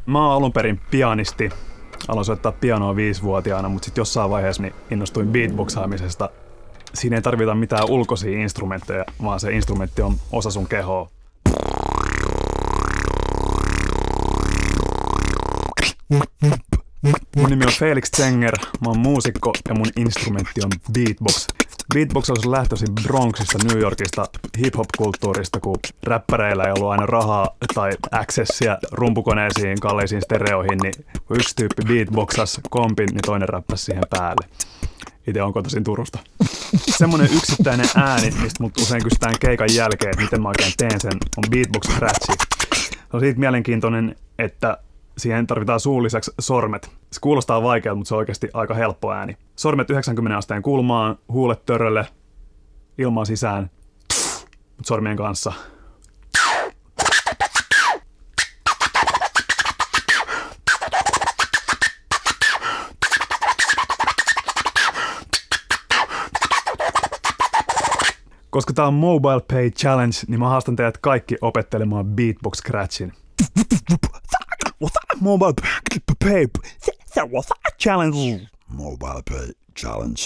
Mä oon alun perin pianisti. Aloin soittaa pianoa 5-vuotiaana, mutta sitten jossain vaiheessa niin innostuin beatboxaamisesta. Siinä ei tarvita mitään ulkoisia instrumentteja, vaan se instrumentti on osa sun kehoa. Mun nimi on Felix Zenger, mä oon muusikko ja mun instrumentti on beatbox. Beatbox on lähtöisin Bronxista, New Yorkista, hip-hop-kulttuurista, kun räppäreillä ei ollut aina rahaa tai accessia rumpukoneisiin, kalleisiin stereoihin, niin kun yksi tyyppi beatboxas kompin, niin toinen räppäsi siihen päälle. Itse on kotoisin Turusta. Semmoinen yksittäinen ääni, mistä mut usein kysytään keikan jälkeen, että miten mä oikein teen sen, on beatbox-scratchi. Se on siitä mielenkiintoinen, että siihen tarvitaan suun lisäksi sormet. Se kuulostaa vaikealta, mutta se on oikeasti aika helppo ääni. Sormet 90 asteen kulmaan, huulet törölle, ilmaa sisään, mutta sormien kanssa. Koska tää on Mobile Pay Challenge, niin mä haastan teidät kaikki opettelemaan beatbox scratchin. Mobile Pay Challenge. Mobile Pay Challenge.